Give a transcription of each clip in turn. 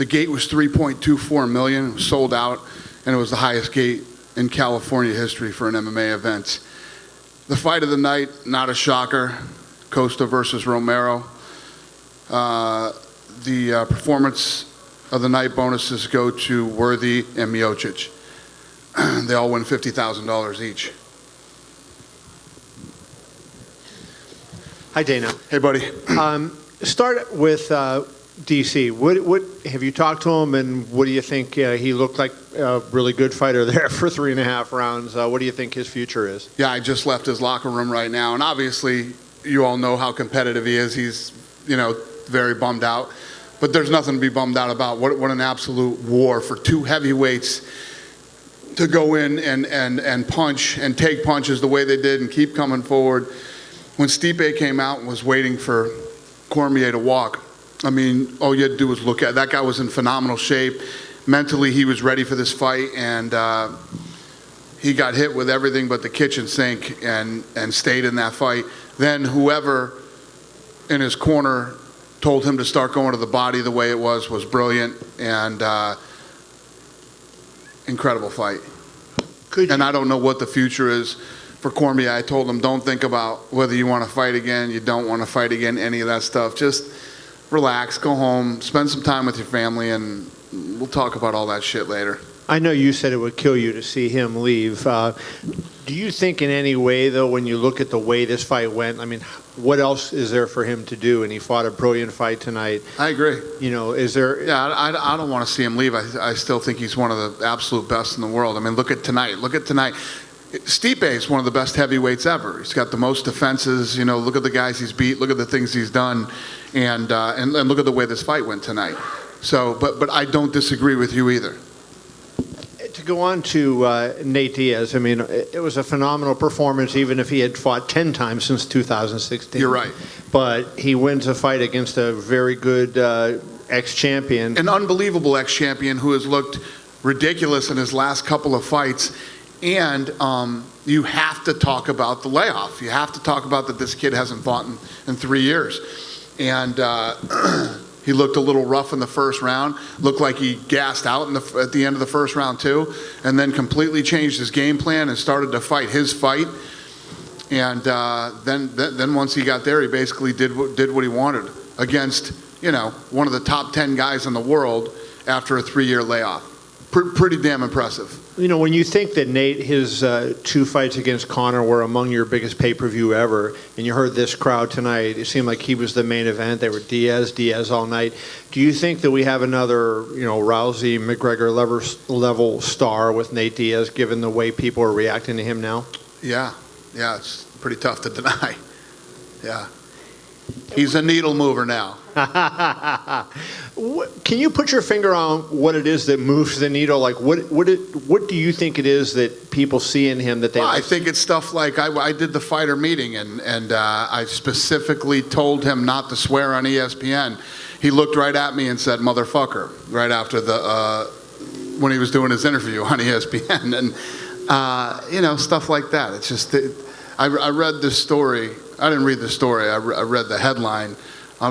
The gate was 3.24 million. It was sold out, and it was the highest gate in California history for an MMA event. The fight of the night, not a shocker, Costa versus Romero. The performance of the night bonuses go to Worthy and Miocic. They all win $50,000 each. Hi, Dana. Hey, buddy. Start with DC. What have you talked to him, and what do you think? He looked like a really good fighter there for 3.5 rounds. What do you think his future is? Yeah, I just left his locker room right now, and obviously you all know how competitive he is. He's, very bummed out. But there's nothing to be bummed out about. What an absolute war for two heavyweights to go in and punch and take punches the way they did and keep coming forward. When Stipe came out and was waiting for Cormier to walk, I mean, all you had to do was look at it. That guy was in phenomenal shape. Mentally, he was ready for this fight, and he got hit with everything but the kitchen sink and stayed in that fight. Then whoever in his corner told him to start going to the body the way it was brilliant, and incredible fight. And I don't know what the future is for Cormier. I told him, don't think about whether you want to fight again, you don't want to fight again, any of that stuff. Just relax, go home, spend some time with your family, and we'll talk about all that shit later. I know you said it would kill you to see him leave. Do you think in any way, though, when you look at the way this fight went, I mean, what else is there for him to do? And he fought a brilliant fight tonight. I agree. Is there... Yeah, I don't want to see him leave. I still think he's one of the absolute best in the world. I mean, look at tonight. Stipe is one of the best heavyweights ever. He's got the most defenses. Look at the guys he's beat. Look at the things he's done, and look at the way this fight went tonight. So, but I don't disagree with you either. To go on to Nate Diaz, I mean, it was a phenomenal performance, even if he had fought 10 times since 2016. You're right. But he wins a fight against a very good ex-champion. An unbelievable ex-champion who has looked ridiculous in his last couple of fights. And you have to talk about the layoff. You have to talk about that this kid hasn't fought in 3 years. And he looked a little rough in the first round. Looked like he gassed out at the end of the first round too. And then completely changed his game plan and started to fight his fight. And then once he got there, he basically did what he wanted against, one of the top 10 guys in the world after a 3-year layoff. Pretty damn impressive. When you think that Nate, his 2 fights against Conor were among your biggest pay-per-view ever, and you heard this crowd tonight, it seemed like he was the main event. They were Diaz all night. Do you think that we have another, Rousey, McGregor level star with Nate Diaz, given the way people are reacting to him now? Yeah, it's pretty tough to deny. Yeah. He's a needle mover now. Can you put your finger on what it is that moves the needle? Like, what do you think it is that people see in him that they? Well, I think it's stuff like I did the fighter meeting, and I specifically told him not to swear on ESPN. He looked right at me and said "motherfucker" right after when he was doing his interview on ESPN, and stuff like that. It's just I read this story. I didn't read the story. I read the headline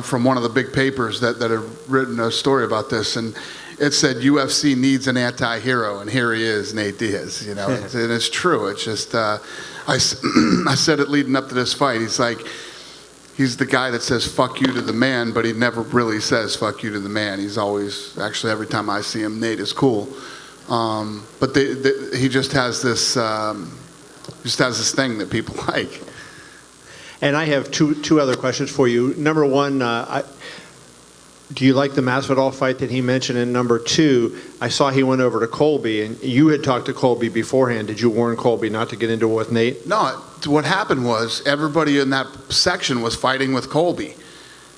from one of the big papers that had written a story about this, and it said UFC needs an anti-hero, and here he is, Nate Diaz. And it's true. It's just I said it leading up to this fight. He's the guy that says "fuck you" to the man, but he never really says "fuck you" to the man. He's always, actually, every time I see him, Nate is cool. But he just has this thing that people like. And I have two other questions for you. Number one, do you like the Masvidal fight that he mentioned? And number two, I saw he went over to Colby, and you had talked to Colby beforehand. Did you warn Colby not to get into it with Nate? No, what happened was everybody in that section was fighting with Colby.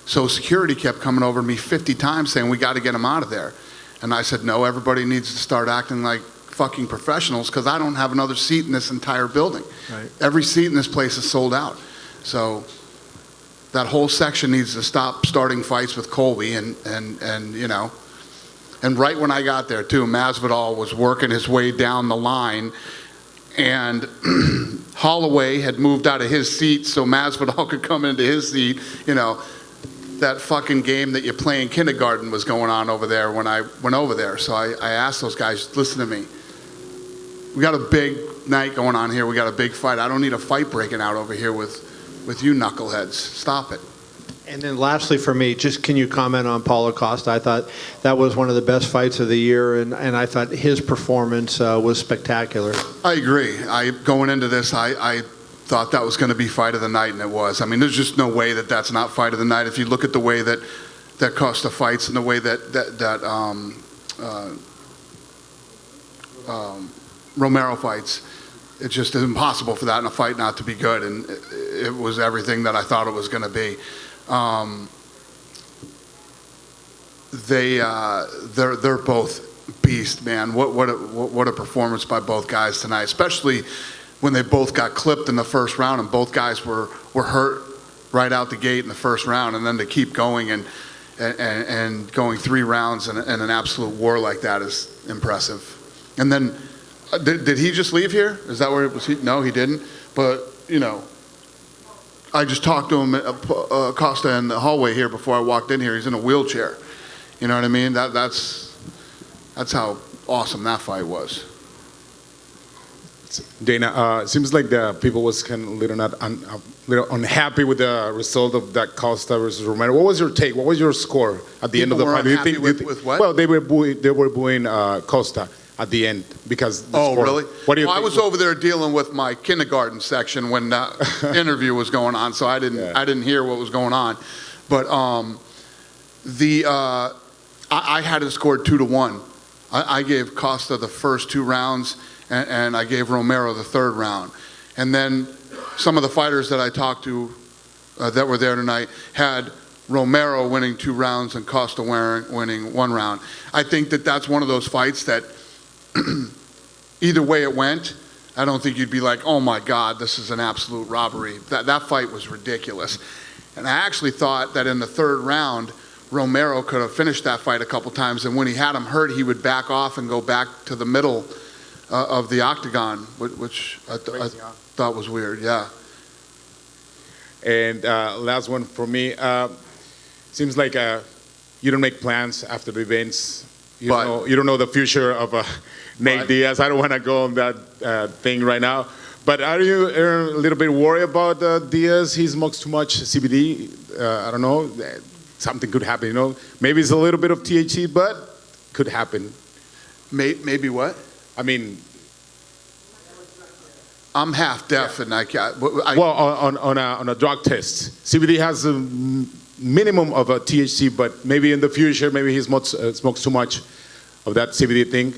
So security kept coming over to me 50 times saying, we got to get him out of there. And I said, no, everybody needs to start acting like fucking professionals, because I don't have another seat in this entire building. Right. Every seat in this place is sold out. So that whole section needs to stop starting fights with Colby, and right when I got there too, Masvidal was working his way down the line, and Holloway had moved out of his seat so Masvidal could come into his seat. that fucking game that you play in kindergarten was going on over there when I went over there. So I asked those guys, listen to me. We got a big night going on here. We got a big fight. I don't need a fight breaking out over here with you knuckleheads. Stop it. And then lastly for me, just can you comment on Paulo Costa? I thought that was one of the best fights of the year, and I thought his performance was spectacular. I agree. Going into this, I thought that was going to be fight of the night, and it was. I mean, there's just no way that that's not fight of the night. If you look at the way that Costa fights and the way that Romero fights, it just is impossible for that in a fight not to be good, and it was everything that I thought it was going to be. They're both beasts, man. What a performance by both guys tonight, especially when they both got clipped in the first round and both guys were hurt right out the gate in the first round, and then to keep going and going 3 rounds and an absolute war like that is impressive. And then did he just leave here? Is that where it was? No, he didn't. But I just talked to him, Costa, in the hallway here before I walked in here. He's in a wheelchair. You know what I mean? That's how awesome that fight was. Dana, it seems like the people was kind of little unhappy with the result of that Costa versus Romero. What was your take? What was your score at the end of the fight? With what? Well, they were booing Costa at the end because. Really? What do you think? I was over there dealing with my kindergarten section when that interview was going on, so I didn't hear what was going on. But I had it scored 2-1. I gave Costa the first 2 rounds, and I gave Romero the 3rd round. And then some of the fighters that I talked to that were there tonight had Romero winning 2 rounds and Costa winning 1 round. I think that that's one of those fights that either way it went, I don't think you'd be like, oh my God, this is an absolute robbery. That fight was ridiculous. And I actually thought that in the 3rd round, Romero could have finished that fight a couple times, and when he had him hurt, he would back off and go back to the middle of the octagon, which I thought was weird, yeah. And last one for me. Seems like you don't make plans after the events. You don't know the future of Nate Diaz. I don't want to go on that thing right now. But are you a little bit worried about Diaz? He smokes too much CBD. I don't know. Something could happen, Maybe it's a little bit of THC, but could happen. Maybe what? I mean, I'm half deaf, and I can't. On a drug test, CBD has a minimum of a THC, but maybe in the future, maybe he smokes too much of that CBD thing.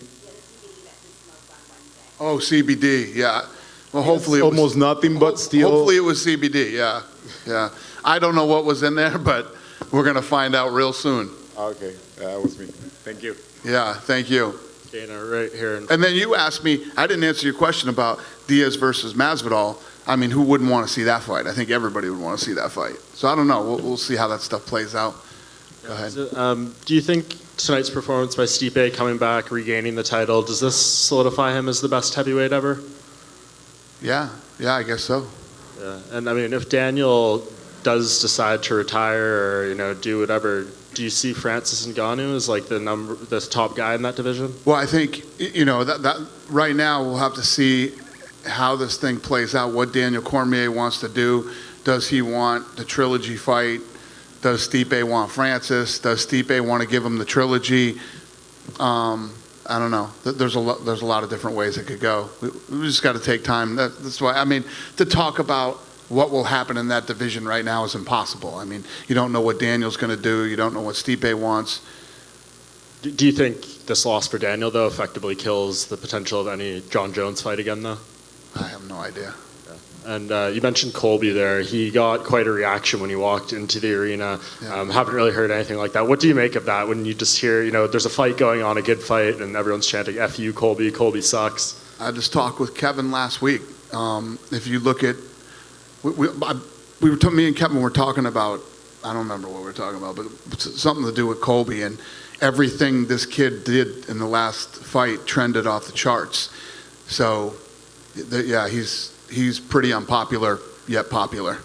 Oh, CBD, yeah. Well, hopefully it was almost nothing, but still. Hopefully it was CBD, yeah. I don't know what was in there, but we're gonna find out real soon. Okay, that was me. Thank you. Yeah, thank you. Dana, right here. And then you asked me, I didn't answer your question about Diaz versus Masvidal. I mean, who wouldn't want to see that fight? I think everybody would want to see that fight. So I don't know. We'll see how that stuff plays out. Go ahead. So, do you think tonight's performance by Stipe coming back, regaining the title, does this solidify him as the best heavyweight ever? Yeah, I guess so. Yeah, and I mean, if Daniel does decide to retire or do whatever, do you see Francis Ngannou as like the top guy in that division? Well, I think that right now we'll have to see how this thing plays out. What Daniel Cormier wants to do. Does he want the trilogy fight? Does Stipe want Francis? Does Stipe want to give him the trilogy? I don't know. There's a lot of different ways it could go. We just got to take time. That's why to talk about what will happen in that division right now is impossible. I mean, you don't know what Daniel's going to do. You don't know what Stipe wants. Do you think this loss for Daniel, though, effectively kills the potential of any John Jones fight again, though? I have no idea. Yeah. And you mentioned Colby there. He got quite a reaction when he walked into the arena. Yeah. Haven't really heard anything like that. What do you make of that when you just hear, there's a fight going on, a good fight, and everyone's chanting, F you, Colby, Colby sucks? I just talked with Kevin last week. If you look at me and Kevin were talking about, I don't remember what we were talking about, but something to do with Colby, and everything this kid did in the last fight trended off the charts. So, he's pretty unpopular yet popular.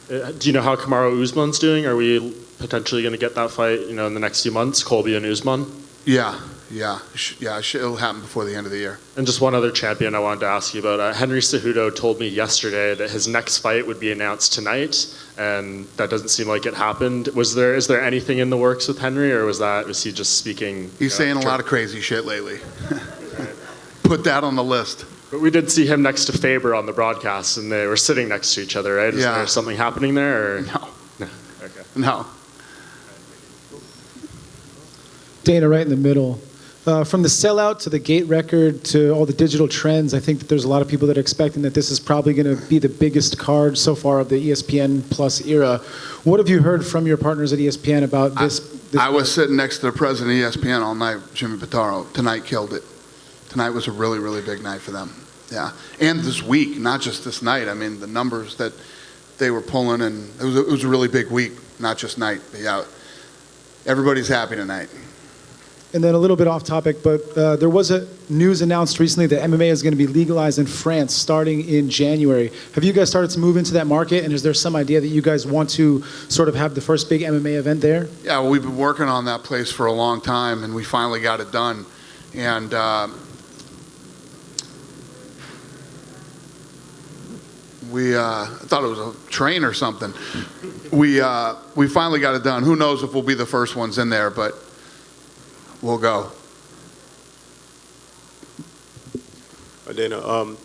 Do you know how Kamaru Usman's doing? Are we potentially going to get that fight, in the next few months, Colby and Usman? Yeah. It'll happen before the end of the year. And just one other champion I wanted to ask you about. Henry Cejudo told me yesterday that his next fight would be announced tonight, and that doesn't seem like it happened. Is there anything in the works with Henry, or was he just speaking? He's saying a lot of crazy shit lately. Put that on the list. But we did see him next to Faber on the broadcast, and they were sitting next to each other, right? Is there something happening there? Or? No. Okay. No. Dana, right in the middle. From the sellout to the gate record to all the digital trends, I think that there's a lot of people that are expecting that this is probably going to be the biggest card so far of the ESPN Plus era. What have you heard from your partners at ESPN about this? I was sitting next to the president of ESPN all night, Jimmy Pitaro. Tonight killed it. Tonight was a really, really big night for them. Yeah. And this week, not just this night. I mean, the numbers that they were pulling, and it was a really big week, not just night. But yeah, everybody's happy tonight. And then a little bit off topic, but there was a news announced recently that MMA is going to be legalized in France starting in January. Have you guys started to move into that market, and is there some idea that you guys want to sort of have the first big MMA event there? Yeah, well, we've been working on that place for a long time, and we finally got it done. And I thought it was a train or something. We finally got it done. Who knows if we'll be the first ones in there, but we'll go. Dana,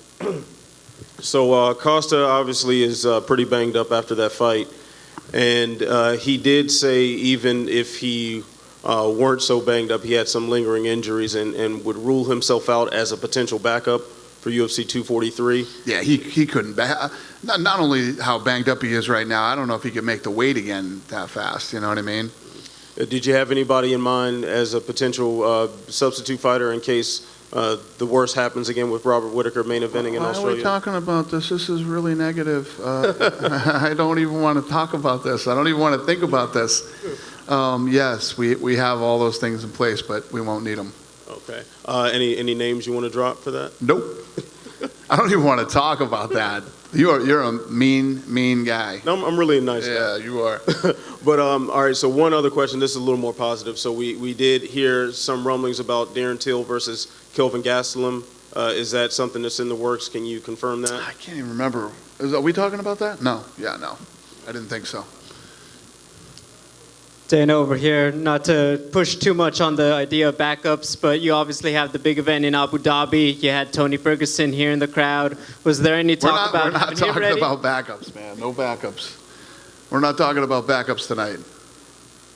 so Costa obviously is pretty banged up after that fight, and he did say even if he weren't so banged up, he had some lingering injuries and would rule himself out as a potential backup for UFC 243. Yeah, he couldn't. Not only how banged up he is right now, I don't know if he could make the weight again that fast. You know what I mean? Did you have anybody in mind as a potential substitute fighter in case the worst happens again with Robert Whittaker main eventing in Australia? Why are we talking about this? This is really negative. I don't even want to talk about this. I don't even want to think about this. Yes, we have all those things in place, but we won't need them. Okay. Any names you want to drop for that? Nope. I don't even want to talk about that. You're a mean guy. No, I'm really a nice guy. Yeah, you are. But all right. So one other question. This is a little more positive. So we did hear some rumblings about Darren Till versus Kelvin Gastelum. Is that something that's in the works? Can you confirm that? I can't even remember. Are we talking about that? No. Yeah, no. I didn't think so. Dana over here, not to push too much on the idea of backups, but you obviously have the big event in Abu Dhabi. You had Tony Ferguson here in the crowd. Was there any talk about having him ready? We're not talking about backups, man. No backups. We're not talking about backups tonight.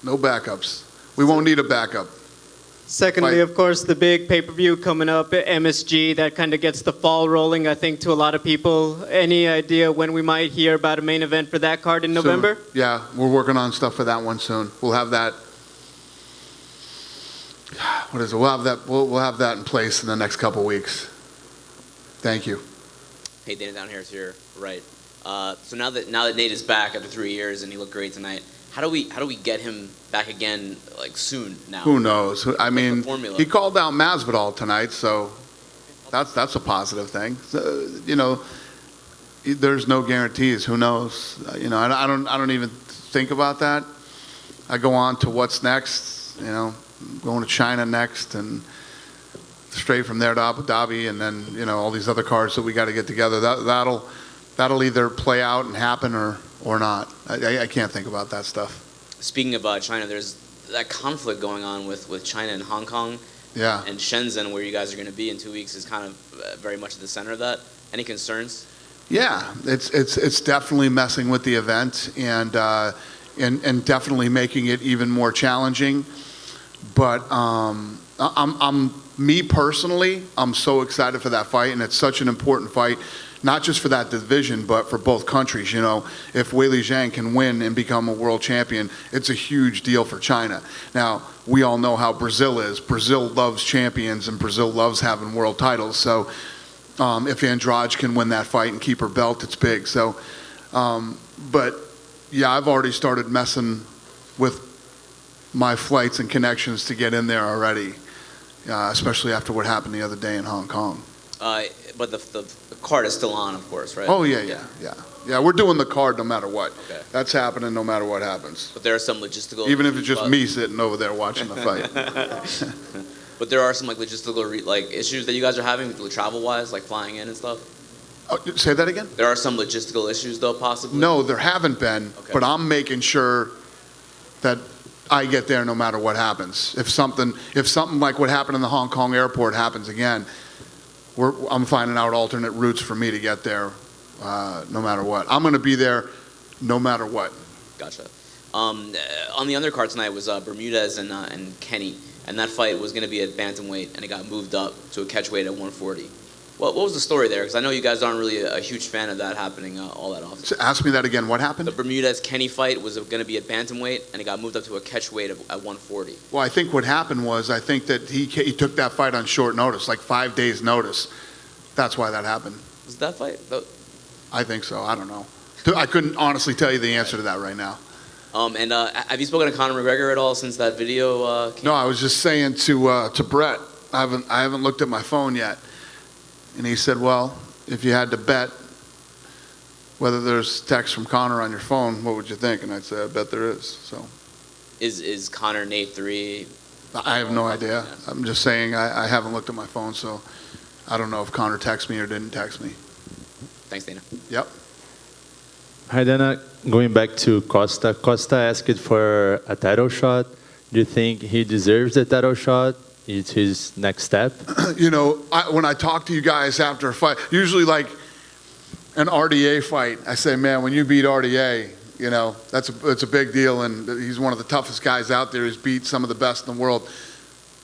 No backups. We won't need a backup. Secondly, of course, the big pay-per-view coming up at MSG, that kind of gets the fall rolling, I think, to a lot of people. Any idea when we might hear about a main event for that card in November? Soon. Yeah, we're working on stuff for that one soon. We'll have that. What is it? We'll have that. We'll have that in place in the next couple weeks. Thank you. Hey, Dana, down here is your right. So now that Nate is back after 3 years and he looked great tonight, how do we get him back again like soon now? Who knows? I mean, he called out Masvidal tonight, so that's a positive thing. So, there's no guarantees. Who knows? I don't even think about that. I go on to what's next. Going to China next, and straight from there to Abu Dhabi, and then all these other cards that we got to get together. That'll either play out and happen or not. I can't think about that stuff. Speaking about China, there's that conflict going on with China and Hong Kong. Yeah. And Shenzhen, where you guys are going to be in 2 weeks, is kind of very much at the center of that. Any concerns? Yeah, it's definitely messing with the event and definitely making it even more challenging. But me personally, I'm so excited for that fight, and it's such an important fight. Not just for that division, but for both countries. If Weili Zhang can win and become a world champion, it's a huge deal for China. Now, we all know how Brazil is. Brazil loves champions, and Brazil loves having world titles. So if Andrade can win that fight and keep her belt, it's big. So, but yeah, I've already started messing with my flights and connections to get in there already, especially after what happened the other day in Hong Kong. But the card is still on, of course, right? Oh, yeah. We're doing the card no matter what. Okay. That's happening no matter what happens. But there are some logistical. Even if it's just me sitting over there watching the fight. But there are some like logistical issues that you guys are having travel-wise, like flying in and stuff. Oh, say that again? There are some logistical issues, though, possibly. No, there haven't been, Okay. but I'm making sure that I get there no matter what happens. If something like what happened in the Hong Kong airport happens again, I'm finding out alternate routes for me to get there, no matter what. I'm going to be there no matter what. Gotcha. On the undercard tonight was Bermudez and Kenny, and that fight was going to be at bantamweight, and it got moved up to a catchweight at 140. What was the story there? Because I know you guys aren't really a huge fan of that happening all that often. So ask me that again. What happened? The Bermudez-Kenny fight was going to be at bantamweight, and it got moved up to a catchweight at 140. Well, I think what happened was I think that he took that fight on short notice, like 5 days' notice. That's why that happened. Was that fight? I think so. I don't know. I couldn't honestly tell you the answer to that right now. And have you spoken to Conor McGregor at all since that video came? No, I was just saying to Brett, I haven't looked at my phone yet. And he said, well, if you had to bet whether there's text from Conor on your phone, what would you think? And I'd say, I bet there is. So, Is Conor Nate 3? I have no idea. I'm just saying I haven't looked at my phone, so I don't know if Conor texted me or didn't text me. Thanks, Dana. Yep. Hi, Dana. Going back to Costa. Costa asked for a title shot. Do you think he deserves the title shot? It's his next step? You know, when I talk to you guys after a fight, usually like an RDA fight, I say, man, when you beat RDA, you know, it's a big deal, and he's one of the toughest guys out there. He's beat some of the best in the world.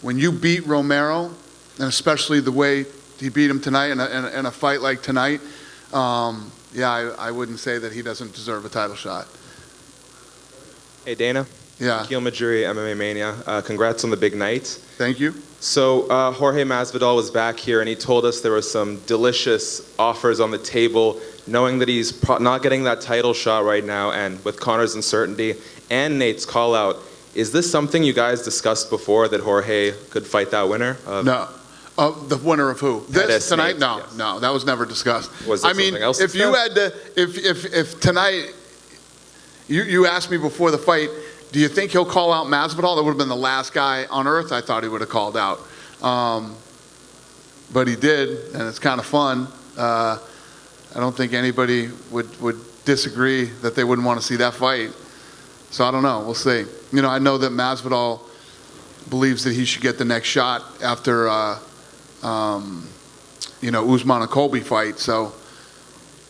When you beat Romero, and especially the way he beat him tonight in a fight like tonight, I wouldn't say that he doesn't deserve a title shot. Hey, Dana. Yeah. Akil Majuri, MMA Mania. Congrats on the big night. Thank you. So Jorge Masvidal was back here, and he told us there were some delicious offers on the table, knowing that he's not getting that title shot right now, and with Conor's uncertainty and Nate's call-out. Is this something you guys discussed before, that Jorge could fight that winner? No. The winner of who? This tonight? Nate, No, yes. no, that was never discussed. Was there I mean, something else if you discussed? had to, if tonight, you asked me before the fight, do you think he'll call out Masvidal? That would have been the last guy on earth I thought he would have called out. But he did, and it's kind of fun. I don't think anybody would disagree that they wouldn't want to see that fight. So I don't know. We'll see. You know, I know that Masvidal believes that he should get the next shot after, Usman and Colby fight. So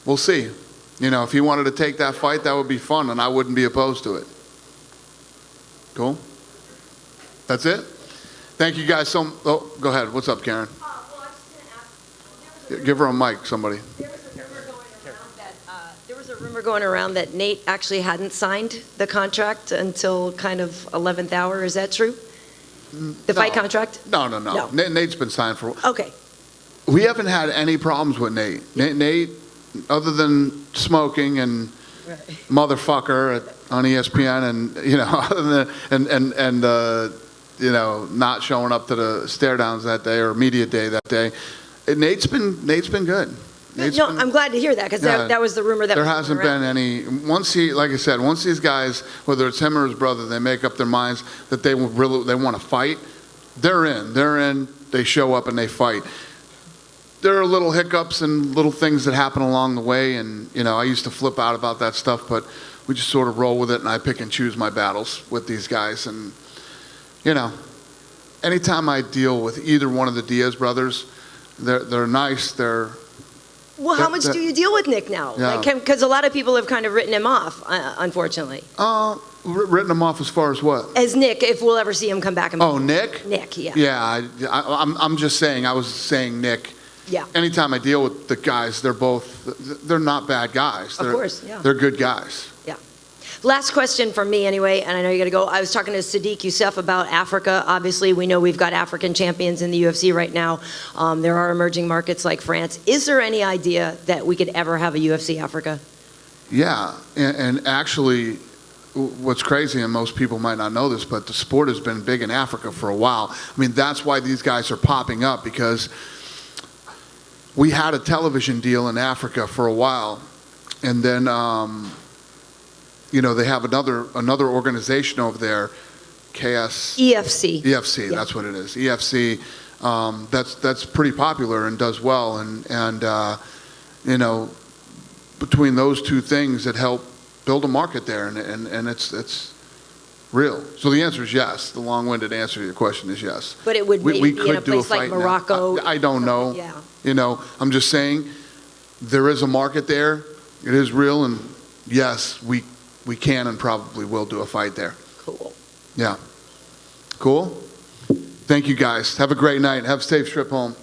we'll see. You know, if he wanted to take that fight, that would be fun, and I wouldn't be opposed to it. Cool? That's it? Thank you guys so much. Oh, go ahead. What's up, Karen? Well, I was just going to ask. Give her a mic, somebody. There was a rumor going around that Nate actually hadn't signed the contract until kind of 11th hour. Is that true? The fight contract? No. No. Nate's been signed for. Okay. We haven't had any problems with Nate. Nate, other than smoking and motherfucker on ESPN, and not showing up to the stare downs that day or media day that day. Nate's been good. I'm glad to hear that, because that was the rumor that there was hasn't going been around. any. Once these guys, whether it's him or his brother, they make up their minds that they want to fight. They're in. They show up and they fight. There are little hiccups and little things that happen along the way, and I used to flip out about that stuff, but we just sort of roll with it, and I pick and choose my battles with these guys. And anytime I deal with either one of the Diaz brothers, they're nice. Well, how much do you deal with Nick now? Yeah. Because a lot of people have kind of written him off, unfortunately. Written him off as far as what? As Nick, if we'll ever see him come back. Oh, Nick? Nick, yeah. Yeah, I'm just saying. I was saying Nick. Yeah. Anytime I deal with the guys, they're not bad guys. Of course, yeah. They're good guys. Yeah. Last question from me anyway, and I know you got to go. I was talking to Sadiq Youssef about Africa. Obviously, we know we've got African champions in the UFC right now. There are emerging markets like France. Is there any idea that we could ever have a UFC Africa? Yeah, and actually, what's crazy, and most people might not know this, but the sport has been big in Africa for a while. I mean, that's why these guys are popping up, because we had a television deal in Africa for a while, and then they have another organization over there, EFC. EFC, Yeah. that's what it is. EFC, that's pretty popular and does well, and between those two things, it helped build a market there, and it's real. So the answer is yes. The long-winded answer to your question is yes. But it would maybe be in a place like now. Morocco. I don't know. Yeah. I'm just saying there is a market there. It is real, and yes, we can and probably will do a fight there. Cool. Yeah. Cool? Thank you, guys. Have a great night. Have a safe trip home.